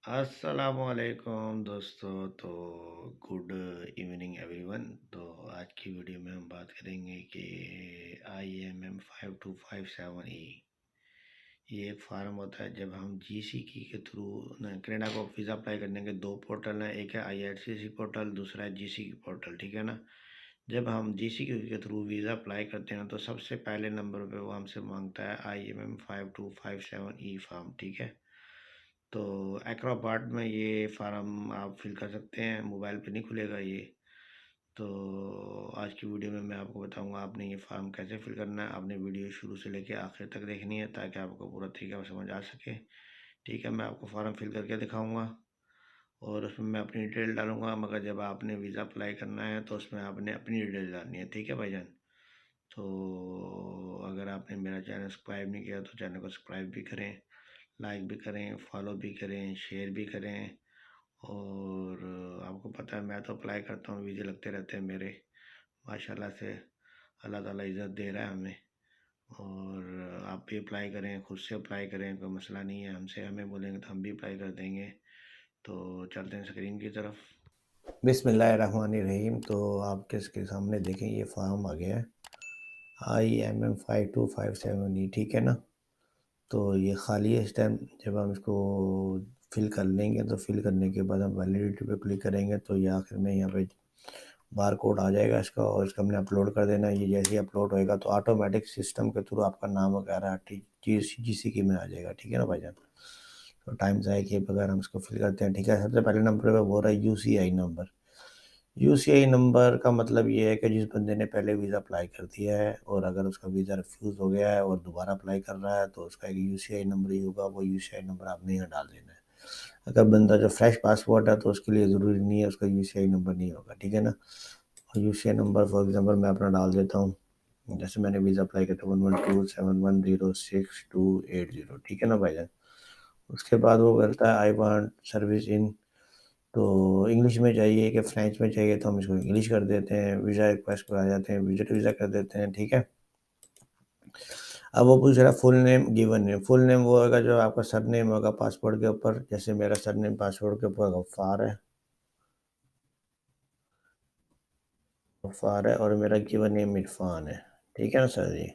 السلام علیکم دوستو، تو گڈ ایوننگ ایوری ون۔ تو آج کی ویڈیو میں ہم بات کریں گے کہ IMM5257E یہ ایک فارم ہوتا ہے۔ جب ہم جی سی کی کے تھرو کینیڈا کو ویزا اپلائی کرنے کے دو پورٹل ہیں، ایک ہے IRCC پورٹل، دوسرا ہے جی سی کی پورٹل، ٹھیک ہے نا۔ جب ہم جی سی کے تھرو ویزا اپلائی کرتے ہیں تو سب سے پہلے نمبر پہ وہ ہم سے مانگتا ہے IMM5257E فارم، ٹھیک ہے۔ تو ایکروباٹ میں یہ فارم آپ فل کر سکتے ہیں، موبائل پہ نہیں کھلے گا یہ۔ تو آج کی ویڈیو میں آپ کو بتاؤں گا آپ نے یہ فارم کیسے فل کرنا ہے۔ آپ نے ویڈیو شروع سے لے کے آخر تک دیکھنی ہے تاکہ آپ کو پورا طریقہ سمجھ آ سکے، ٹھیک ہے۔ میں آپ کو فارم فل کر کے دکھاؤں گا اور اس میں اپنی ڈیٹیل ڈالوں گا، مگر جب آپ نے ویزا اپلائی کرنا ہے تو اس میں آپ نے اپنی ڈیٹیل ڈالنی ہے، ٹھیک ہے بھائی جان۔ تو اگر آپ نے میرا چینل سبسکرائب نہیں کیا تو چینل کو سبسکرائب بھی کریں، لائک بھی کریں، فالو بھی کریں، شیئر بھی کریں۔ اور آپ کو پتہ ہے میں تو اپلائی کرتا ہوں، ویزے لگتے رہتے ہیں میرے، ماشاءاللہ سے اللہ تعالیٰ عزت دے رہا ہے ہمیں۔ اور آپ بھی اپلائی کریں، خود سے اپلائی کریں، کوئی مسئلہ نہیں ہے، ہمیں بولیں گے تو ہم بھی اپلائی کر دیں گے۔ تو چلتے ہیں اسکرین کی طرف۔ بسم اللہ الرحمن الرحیم۔ تو آپ کے سامنے دیکھیں یہ فارم آ گیا ہے IMM5257E، ٹھیک ہے نا۔ تو یہ خالی ہے اس ٹائم۔ جب ہم اس کو فل کر لیں گے تو فل کرنے کے بعد ہم ویلیڈیٹی پہ کلک کریں گے تو یہ آخر میں یہاں پہ بار کوڈ آ جائے گا اس کا، اور اس کا ہم نے اپلوڈ کر دینا ہے۔ یہ جیسے ہی اپلوڈ ہوئے گا تو آٹومیٹک سسٹم کے تھرو آپ کا نام وغیرہ جی سی کی میں آ جائے گا، ٹھیک ہے نا بھائی جان۔ تو ٹائم ضائع کیے بغیر ہم اس کو فل کرتے ہیں، ٹھیک ہے۔ سب سے پہلے نمبر پہ وہ رہا ہے UCI نمبر۔ UCI نمبر کا مطلب یہ ہے کہ جس بندے نے پہلے ویزا اپلائی کر دیا ہے اور اگر اس کا ویزا ریفیوز ہو گیا ہے اور دوبارہ اپلائی کر رہا ہے تو اس کا ایک UCI نمبر ہی ہوگا، وہ UCI نمبر آپ نے یہاں ڈال دینا ہے۔ اگر بندہ جو فریش پاسپورٹ ہے تو اس کے لیے ضروری نہیں ہے، اس کا UCI نمبر نہیں ہوگا، ٹھیک ہے نا۔ UCI نمبر فار ایگزامپل میں اپنا ڈال دیتا ہوں، جیسے میں نے ویزا اپلائی کیا تھا 11271106280، ٹھیک ہے نا بھائی جان۔ اس کے بعد وہ کرتا ہے آئی وانٹ سروس ان، تو انگلش میں چاہیے کہ فرینچ میں چاہیے تو ہم اس کو انگلش کر دیتے ہیں۔ ویزا ریکویسٹ پہ آ جاتے ہیں، وزٹ ویزا کر دیتے ہیں، ٹھیک ہے۔ اب وہ پوچھ رہا ہے فل نیم گیون نیم۔ فل نیم وہ ہوگا جو آپ کا سر نیم ہوگا پاسپورٹ کے اوپر، جیسے میرا سر نیم پاسپورٹ کے اوپر غفار ہے اور میرا گیون نیم عرفان ہے، ٹھیک ہے نا سر جی۔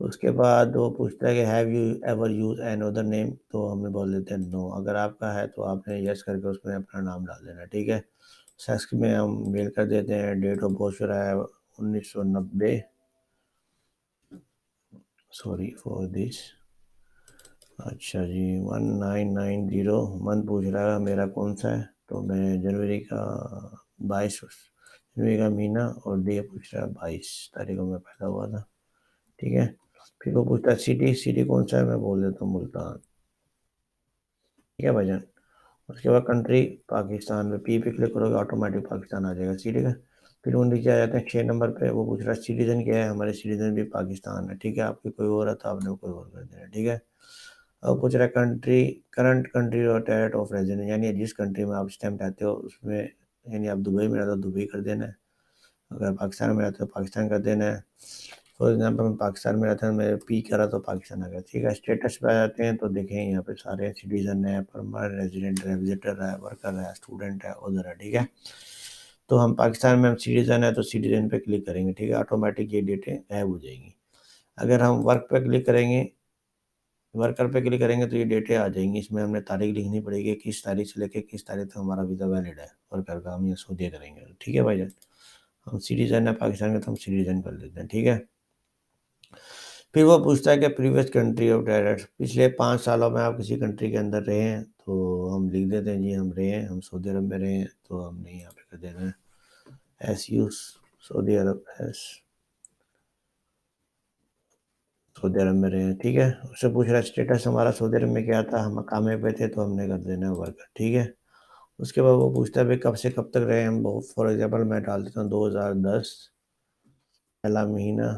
اس کے بعد وہ پوچھتا ہے کہ have you ever use another name, تو ہمیں بول دیتے ہیں نو۔ اگر آپ کا ہے تو آپ نے یس کر کے اس میں اپنا نام ڈال دینا، ٹھیک ہے۔ سیکس میں ہم میل کر دیتے ہیں، ڈیٹ آف برتھ ہے 1990، سوری فور دس، اچھا جی 1990۔ منتھ پوچھ رہا ہے میرا کون سا ہے، تو میں جنوری کا 22، جنوری کا مہینہ، اور ڈے پوچھ رہا ہے 22 تاریخ کو میں پیدا ہوا تھا، ٹھیک ہے۔ پھر وہ پوچھتا ہے سٹی کون سا ہے، میں بول دیتا ہوں ملتان، ٹھیک ہے بھائی جان۔ اس کے بعد کنٹری پاکستان میں پی پہ کلک کرو گے آٹومیٹک پاکستان آ جائے گا، ٹھیک ہے۔ پھر وہ نیچے آ جاتے ہیں 6 نمبر پہ، وہ پوچھ رہا ہے سٹیزن کیا ہے، ہمارے سٹیزن بھی پاکستان ہے، ٹھیک ہے۔ آپ کی کوئی اور ہے تو آپ نے کوئی اور کر دینا، ٹھیک ہے۔ اب پوچھ رہا ہے کرنٹ کنٹری اور ڈیٹ آف ریزیڈنس، یعنی جس کنٹری میں آپ اس ٹائم رہتے ہو اس میں، یعنی آپ دبئی میں رہتے ہو دبئی کر دینا ہے، اگر پاکستان میں رہتے ہو پاکستان کر دینا ہے۔ فار ایگزامپل میں پاکستان میں رہتا ہوں، میں پی کرا تو پاکستان آ گیا، ٹھیک ہے۔ اسٹیٹس پہ آ جاتے ہیں تو دیکھیں یہاں پہ سارے سٹیزن ہیں، پرماننٹ ریزیڈنٹ ہے، وزٹر ہے، ورکر ہے، اسٹوڈنٹ ہے، ادھر ہے، ٹھیک ہے۔ تو ہم پاکستان میں ہم سٹیزن ہے تو سٹیزن پہ کلک کریں گے، ٹھیک ہے۔ آٹومیٹک یہ ڈیٹیں غائب ہو جائیں گی۔ اگر ہم ورک پہ کلک کریں گے، ورکر پہ کلک کریں گے تو یہ ڈیٹیں آ جائیں گی، اس میں ہم نے تاریخ لکھنی پڑے گی، کس تاریخ سے لے کے کس تاریخ تک ہمارا ویزا ویلڈ ہے ورکر کا، ہم یہ سعودیہ کریں گے، ٹھیک ہے بھائی جان۔ ہم سٹیزن ہے پاکستان کا تو ہم سٹیزن کر لیتے ہیں، ٹھیک ہے۔ پھر وہ پوچھتا ہے کہ پریویس کنٹری آف ڈائریکٹ، پچھلے 5 سالوں میں آپ کسی کنٹری کے اندر رہے ہیں، تو ہم لکھ دیتے ہیں جی ہم رہے ہیں، ہم سعودی عرب میں رہے ہیں، تو ہم نے یہاں پہ کر دینا ہے ایس یوز سعودی عرب، سعودی عرب میں رہے ہیں، ٹھیک ہے۔ اس سے پوچھ رہا ہے اسٹیٹس ہمارا سعودی عرب میں کیا تھا، ہم مقامے پہ تھے تو ہم نے کر دینا ہے ورکر، ٹھیک ہے۔ اس کے بعد وہ پوچھتا ہے کب سے کب تک رہے ہم، فار ایگزامپل میں ڈال دیتا ہوں 2010 پہلا مہینہ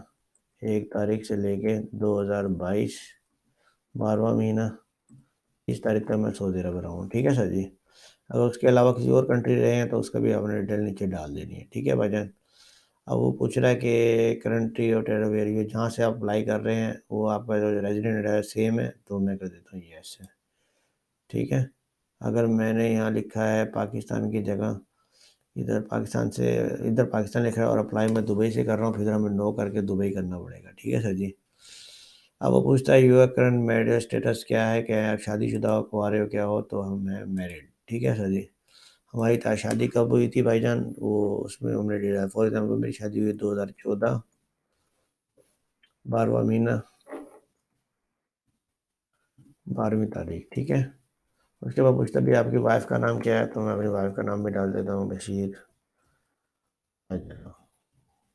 1 تاریخ سے لے کے 2022 12واں مہینہ 30 تاریخ تک میں سعودی عرب رہا ہوں، ٹھیک ہے سر جی۔ اگر اس کے علاوہ کسی اور کنٹری رہے ہیں تو اس کا بھی آپ نے ڈیٹیل نیچے ڈال دینی ہے، ٹھیک ہے بھائی جان۔ اب وہ پوچھ رہا ہے کہ کرنٹری اور ٹیرو ایریا جہاں سے آپ اپلائی کر رہے ہیں وہ آپ کا جو ریزیڈنٹ ہے سیم ہے، تو میں کر دیتا ہوں یس ہے، ٹھیک ہے۔ اگر میں نے یہاں لکھا ہے پاکستان کی جگہ، ادھر پاکستان لکھا ہے اور اپلائی میں دبئی سے کر رہا ہوں، پھر ہمیں نو کر کے دبئی کرنا پڑے گا، ٹھیک ہے سر جی۔ اب وہ پوچھتا ہے یور کرنٹ میرڈ اسٹیٹس کیا ہے، کہ آپ شادی شدہ ہو، کنوارے ہو، کیا ہو، تو ہم ہیں میرڈ، ٹھیک ہے سر جی۔ ہماری شادی کب ہوئی تھی بھائی جان، وہ اس میں ہم نے ڈیٹا، فار ایگزامپل میری شادی ہوئی 2014 12واں مہینہ 12ویں تاریخ، ٹھیک ہے۔ اس کے بعد پوچھتا بھی آپ کی وائف کا نام کیا ہے، تو میں اپنی وائف کا نام بھی ڈال دیتا ہوں، بشیر،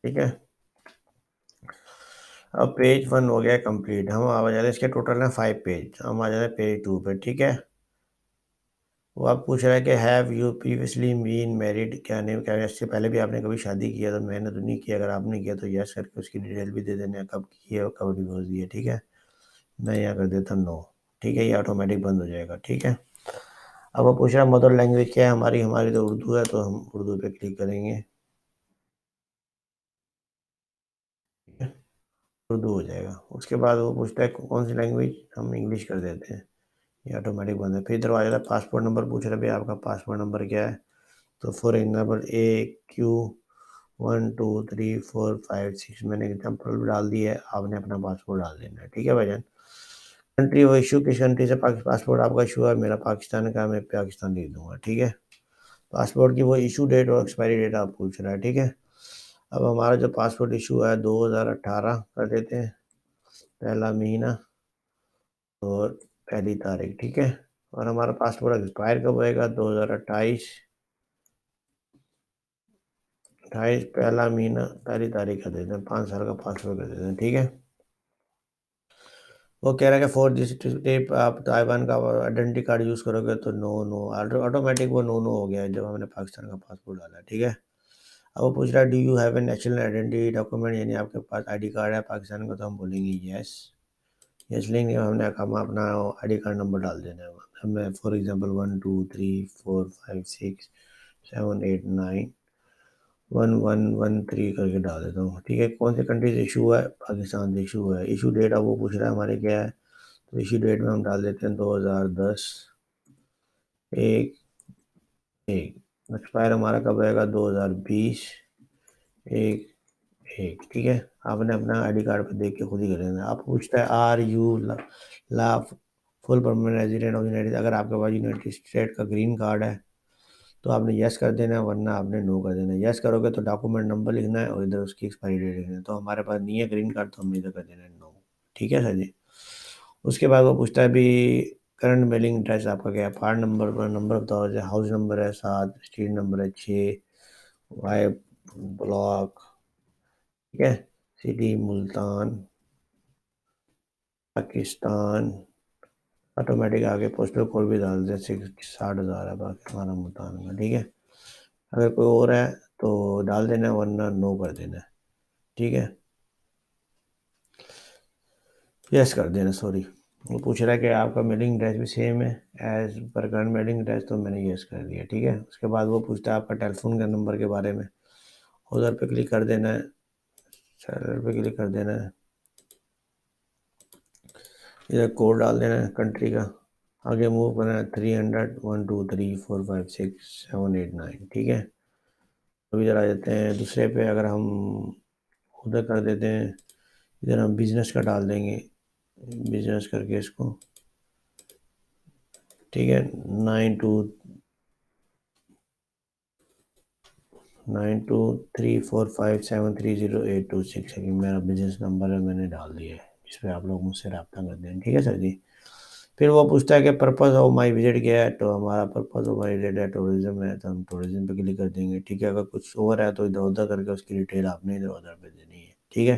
ٹھیک ہے۔ اب پیج 1 ہو گیا کمپلیٹ، ہم آ جاتے ہیں، اس کے ٹوٹل ہیں 5 پیج، ہم آ جاتے ہیں پیج 2 پہ، ٹھیک ہے۔ وہ آپ پوچھ رہا ہے کہ have you previously been married, کیا نہیں، کیا اس سے پہلے بھی آپ نے کبھی شادی کیا، تو میں نے تو نہیں کیا، اگر آپ نے کیا تو یس کر کے اس کی ڈیٹیل بھی دے دینا، کب کی ہے اور کب ڈیوورس دی ہے، ٹھیک ہے۔ میں یہاں کر دیتا ہوں نو، ٹھیک ہے، یہ آٹومیٹک بند ہو جائے گا، ٹھیک ہے۔ اب وہ پوچھ رہا ہے مدر لینگویج کیا ہے ہماری تو اردو ہے، تو ہم اردو پہ کلک کریں گے، ٹھیک ہے، اردو ہو جائے گا۔ اس کے بعد وہ پوچھتا ہے کون سی لینگویج، ہم انگلش کر دیتے ہیں، یہ آٹومیٹک بند ہے۔ پھر دروازے کا پاسپورٹ نمبر پوچھ رہا ہے، بھائی آپ کا پاسپورٹ نمبر کیا ہے، تو فار ایگزامپل AQ123456، میں نے ایگزامپل ڈال دی ہے، آپ نے اپنا پاسپورٹ ڈال دینا ہے، ٹھیک ہے بھائی جان۔ کنٹری وہ ایشو، کس کنٹری سے پاسپورٹ آپ کا ایشو ہے، میرا پاکستان کا، میں پاکستان لکھ دوں گا، ٹھیک ہے۔ پاسپورٹ کی وہ ایشو ڈیٹ اور ایکسپائری ڈیٹ آپ پوچھ رہا ہے، ٹھیک ہے۔ اب ہمارا جو پاسپورٹ ایشو ہے 2018 کر دیتے ہیں، پہلا مہینہ اور پہلی تاریخ، ٹھیک ہے۔ اور ہمارا پاسپورٹ ایکسپائر کب ہوئے گا، 2028 پہلا مہینہ پہلی تاریخ کر دیتے ہیں، 5 سال کا پاسپورٹ کر دیتے ہیں، ٹھیک ہے۔ وہ کہہ رہا ہے کہ فور دس ٹیپ آپ تائیوان کا آئیڈینٹی کارڈ یوز کرو گے، تو نو آٹومیٹک وہ نو ہو گیا ہے جب ہم نے پاکستان کا پاسپورٹ ڈالا ہے، ٹھیک ہے۔ اب وہ پوچھ رہا ہے do you have a national identity document, یعنی آپ کے پاس آئی ڈی کارڈ ہے پاکستان کا، تو ہم بولیں گے یس لیں گے، ہم نے اپنا آئی ڈی کارڈ نمبر ڈال دینا ہے، ہمیں فار ایگزامپل 1 2 3 4 5 6 7 8 9 1 1 1 3 کر کے ڈال دیتا ہوں، ٹھیک ہے۔ کون سی کنٹری سے ایشو ہے، پاکستان سے ایشو ہے۔ ایشو ڈیٹ اب وہ پوچھ رہا ہے ہمارے کیا ہے، تو ایشو ڈیٹ میں ہم ڈال دیتے ہیں 2010 1 1۔ ایکسپائر ہمارا کب رہے گا، 2020 1 1، ٹھیک ہے۔ آپ نے اپنا آئی ڈی کارڈ پہ دیکھ کے خود ہی کر دینا۔ آپ پوچھتا ہے are you lawful permanent resident of United, اگر آپ کے پاس یونائٹیڈ اسٹیٹ کا گرین کارڈ ہے تو آپ نے یس کر دینا ہے، ورنہ آپ نے نو کر دینا ہے۔ یس کرو گے تو ڈاکومنٹ نمبر لکھنا ہے اور ادھر اس کی ایکسپائری ڈیٹ لکھنا ہے، تو ہمارے پاس نہیں ہے گرین کارڈ، تو ہم نے ادھر کر دینا ہے نو، ٹھیک ہے سر جی۔ اس کے بعد وہ پوچھتا ہے بھی کرنٹ میلنگ ایڈریس آپ کا کیا ہے، پارٹ نمبر پر نمبر بتاؤ، جیسے ہاؤس نمبر ہے 7، اسٹریٹ نمبر ہے 6، وائی بلاک، ٹھیک ہے، سٹی ملتان پاکستان، آٹومیٹک آگے پوسٹل کوڈ بھی ڈال دیں، 60,000 ہے باقی ہمارا ملتان کا، ٹھیک ہے۔ اگر کوئی اور ہے تو ڈال دینا، ورنہ نو کر دینا، ٹھیک ہے، یس کر دینا، سوری۔ وہ پوچھ رہا ہے کہ آپ کا میلنگ ایڈریس بھی سیم ہے as per current mailing address, تو میں نے یس کر دیا، ٹھیک ہے۔ اس کے بعد وہ پوچھتا ہے آپ کا ٹیلی فون کا نمبر کے بارے میں، ادھر پہ کلک کر دینا ہے، سیلر پہ کلک کر دینا ہے، ادھر کوڈ ڈال دینا ہے کنٹری کا، آگے موو کرنا ہے 300 1 2 3 4 5 6 7 8 9، ٹھیک ہے۔ ابھی ادھر آ جاتے ہیں دوسرے پہ، اگر ہم ادھر کر دیتے ہیں، ادھر ہم بزنس کا ڈال دیں گے، بزنس کر کے اس کو، ٹھیک ہے، 9234573082 ہے کہ میرا بزنس نمبر ہے، میں نے ڈال دیا ہے، جس پہ آپ لوگ مجھ سے رابطہ کرتے ہیں، ٹھیک ہے سر جی۔ پھر وہ پوچھتا ہے کہ پرپز آف مائی وزٹ کیا ہے، تو ہمارا پرپز آف مائی وزٹ ہے ٹورزم ہے، تو ہم ٹورزم پہ کلک کر دیں گے، ٹھیک ہے۔ اگر کچھ اور ہے تو ادھر ادھر کر کے اس کی ڈیٹیل آپ نے ادھر ادھر پہ دینی ہے، ٹھیک ہے۔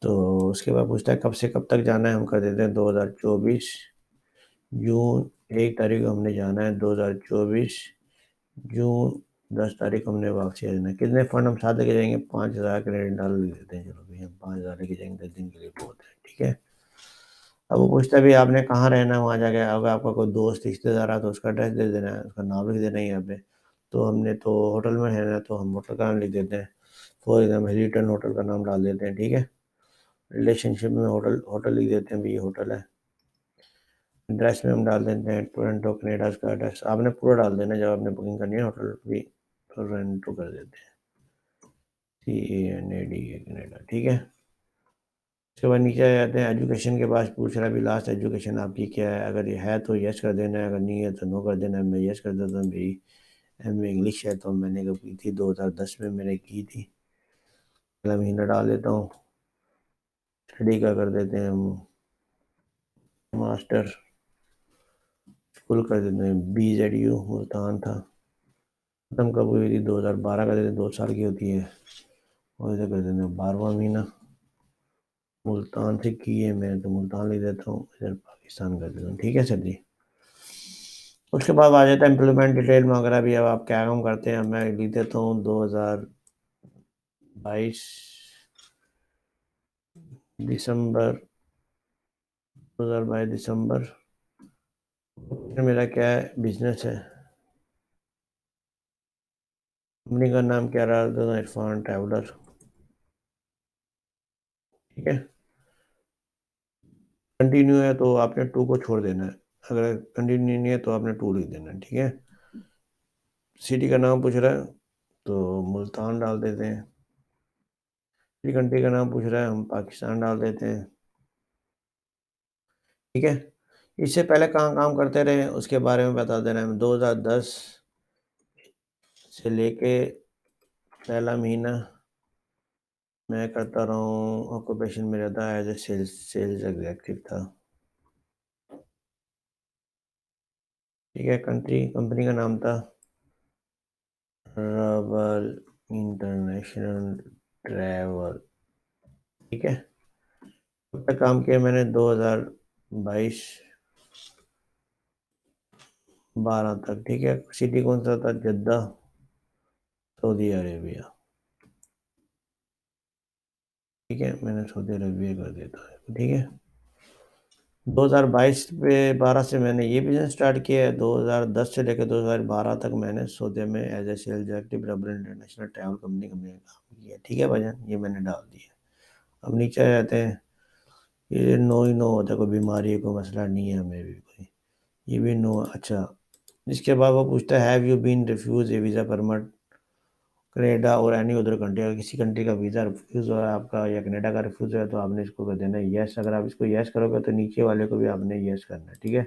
تو اس کے بعد پوچھتا ہے کب سے کب تک جانا ہے، ہم کر دیتے ہیں 2024 جون 1 تاریخ کو ہم نے جانا ہے، 2024 جون 10 تاریخ کو ہم نے واپسی آ جانا ہے۔ کتنے فنڈ ہم ساتھ لے کے جائیں گے، 5,000 کینیڈین ڈالر لے لیتے ہیں، چلو بھائی ہم 5,000 لے کے جائیں گے، 10 دن کے لیے بہت ہے، ٹھیک ہے۔ اب وہ پوچھتا ہے بھی آپ نے کہاں رہنا ہے، وہاں جا کے اگر آپ کا کوئی دوست رشتے دار ہے تو اس کا ایڈریس دے دینا ہے، اس کا نام لکھ دینا ہے یہاں پہ، تو ہم نے تو ہوٹل میں رہنا ہے تو ہم ہوٹل کا نام لکھ دیتے ہیں، فار ایگزامپل ہلیٹن ہوٹل کا نام ڈال دیتے ہیں، ٹھیک ہے۔ ریلیشن شپ میں ہوٹل لکھ دیتے ہیں بھی یہ ہوٹل ہے، ایڈریس میں ہم ڈال دیتے ہیں ٹورنٹو کینیڈا کا ایڈریس. آپ نے پورا ڈال دینا جب آپ نے بکنگ کرنی ہے ہوٹل بھی. ٹورنٹو کر دیتے ہیں CANADA کینیڈا. ٹھیک ہے. اس کے بعد نیچے آ جاتے ہیں. ایجوکیشن کے بعد پوچھ رہا ہے بھی لاسٹ ایجوکیشن آپ کی کیا ہے. اگر یہ ہے تو یس کر دینا ہے, اگر نہیں ہے تو نو کر دینا ہے. میں یس کر دیتا ہوں. میری ایم اے انگلش ہے تو میں نے کی تھی 2010 میں میں نے کی تھی. اگلا مہینہ ڈال دیتا ہوں. اسٹڈی کا کر دیتے ہیں ہم ماسٹر. اسکول کر دیتے ہیں BZU ملتان تھا. ختم کب ہوئی تھی 2012 کا دیتے ہیں, 2 سال کی ہوتی ہے. اور ادھر کر دیتے ہیں 12واں مہینہ. ملتان سے کی ہے میں تو ملتان لے دیتا ہوں, ادھر پاکستان کر دیتا ہوں. ٹھیک ہے سر جی. اس کے بعد آ جاتا ہے امپلیمنٹ ڈیٹیل وغیرہ بھی. اب آپ کیا کام کرتے ہیں میں لکھ دیتا ہوں 2022 دسمبر. میرا کیا ہے بزنس ہے. کمپنی کا نام کیا رہا تھا عرفان ٹریولر. ٹھیک ہے. کنٹینیو ہے تو آپ نے 2 کو چھوڑ دینا ہے. اگر کنٹینیو نہیں ہے تو آپ نے 2 لکھ دینا ہے. ٹھیک ہے. سٹی کا نام پوچھ رہا ہے تو ملتان ڈال دیتے ہیں. کنٹری کا نام پوچھ رہا ہے ہم پاکستان ڈال دیتے ہیں. ٹھیک ہے. اس سے پہلے کہاں کام کرتے رہے اس کے بارے میں بتا دے رہے ہیں. 2010 سے لے کے پہلا مہینہ میں کرتا رہا ہوں. آکوپیشن میرا تھا ایز اے سیلز ایگزیکٹو تھا. ٹھیک ہے. کمپنی کا نام تھا رابل انٹرنیشنل ٹریول. ٹھیک ہے. کب تک کام کیا میں نے 2022 12 تک. ٹھیک ہے. سٹی کون سا تھا جدہ سعودی عربیہ. ٹھیک ہے. میں نے سعودی عربیہ کر دیتا ہے. ٹھیک ہے. 2022 پہ 12 سے میں نے یہ بزنس سٹارٹ کیا ہے. 2010 سے لے کے 2012 تک میں نے سعودی میں ایز اے سیلز ایگزیکٹو رابل انٹرنیشنل ٹریول کمپنی میں کام کیا. ٹھیک ہے بھائی جان. یہ میں نے ڈال دیا. اب نیچے آ جاتے ہیں. یہ نو ہی نو ہوتا ہے, کوئی بیماری ہے کوئی مسئلہ نہیں ہے ہمیں بھی کوئی. یہ بھی نو. اچھا. اس کے بعد وہ پوچھتا ہے have you been refused a visa permit Canada or any other country. اگر کسی کنٹری کا ویزا ریفیوز ہوا ہے آپ کا یا کینیڈا کا ریفیوز ہوا ہے تو آپ نے اس کو کر دینا ہے یس. اگر آپ اس کو یس کرو گے تو نیچے والے کو بھی آپ نے یس کرنا ہے. ٹھیک ہے.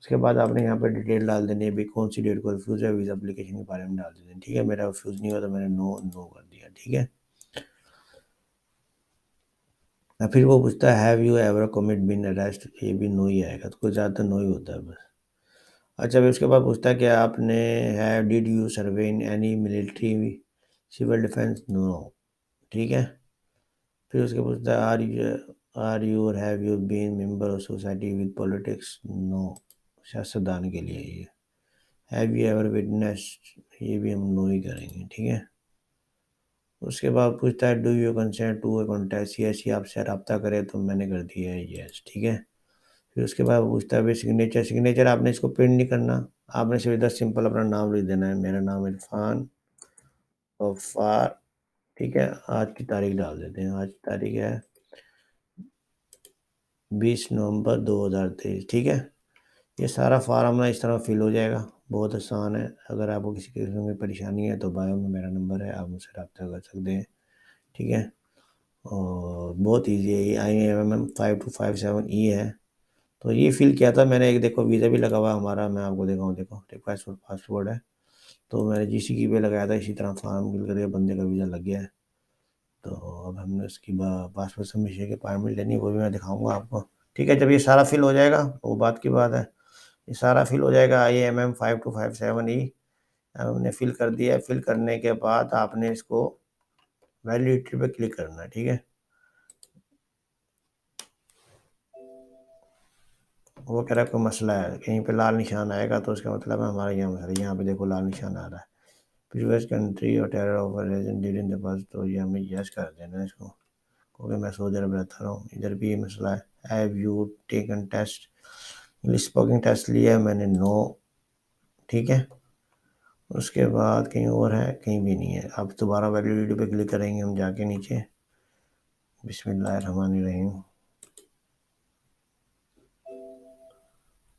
اس کے بعد آپ نے یہاں پہ ڈیٹیل ڈال دینی ہے بھی کون سی ڈیٹ کو ریفیوز ہے. ویزا اپلیکیشن کے بارے میں ڈال دیتے ہیں. ٹھیک ہے. میرا ریفیوز نہیں ہوا تو میں نے نو کر دیا. ٹھیک ہے. پھر وہ پوچھتا ہے have you ever commit been arrest. یہ بھی نو ہی آئے گا. تو کچھ زیادہ نو ہی ہوتا ہے بس. اچھا. پھر اس کے بعد پوچھتا ہے کہ آپ نے have did you serve in any military civil defence. No. ٹھیک ہے. پھر اس کے پوچھتا ہے are you or have you been member of society with politics. No. سیاستدان کے لیے یہ. Have you ever witnessed. یہ بھی ہم نو ہی کریں گے. ٹھیک ہے. اس کے بعد پوچھتا ہے do you consent to a contact. ایسی آپ سے رابطہ کرے تو میں نے کر دیا ہے یس. ٹھیک ہے. پھر اس کے بعد پوچھتا ہے سگنیچر آپ نے اس کو پرنٹ نہیں کرنا. آپ نے صرف 10 سمپل اپنا نام لکھ دینا ہے. میرا نام عرفان غفار. ٹھیک ہے. آج کی تاریخ ڈال دیتے ہیں. آج کی تاریخ ہے 20 نومبر 2023. ٹھیک ہے. یہ سارا فارم نا اس طرح فل ہو جائے گا. بہت آسان ہے. اگر آپ کو کسی قسم کی پریشانی ہے تو بایو میں میرا نمبر ہے, آپ مجھ سے رابطہ کر سکتے ہیں. ٹھیک ہے. اور بہت ایزی ہے. یہ IAMM 5257E ہے. تو یہ فل کیا تھا میں نے. ایک دیکھو ویزا بھی لگا ہوا ہمارا. میں آپ کو دکھاؤں. دیکھو ریکویسٹ فار پاسپورٹ ہے تو میں نے GC کی پہ لگایا تھا. اسی طرح فارم فل کر کے بندے کا ویزا لگ گیا ہے. تو اب ہم نے اس کی پاسپورٹ سبمیشن کی اپائنٹمنٹ لینی, وہ بھی میں دکھاؤں گا آپ کو. ٹھیک ہے. جب یہ سارا فل ہو جائے گا وہ بات کی بات ہے. یہ سارا فل ہو جائے گا. IAMM 5257E ہم نے فل کر دیا ہے. فل کرنے کے بعد آپ نے اس کو ویلیڈیٹی پہ کلک کرنا ہے. ٹھیک ہے. وہ کہہ رہا ہے کوئی مسئلہ ہے. کہیں پہ لال نشان آئے گا تو اس کا مطلب ہے ہمارا یہاں مسئلہ. یہاں پہ دیکھو لال نشان آ رہا ہے. Previous country or terror of reason during the pass. تو یہ ہمیں یس کر دینا ہے اس کو, کیونکہ میں سعودی عرب رہتا ہوں. ادھر بھی یہ مسئلہ ہے. Have you taken test English speaking test لیا ہے میں نے. نو. ٹھیک ہے. اس کے بعد کہیں اور ہے کہیں بھی نہیں ہے. اب دوبارہ ویلیڈیٹی پہ کلک کریں گے ہم جا کے نیچے. بسم اللہ الرحمن الرحیم.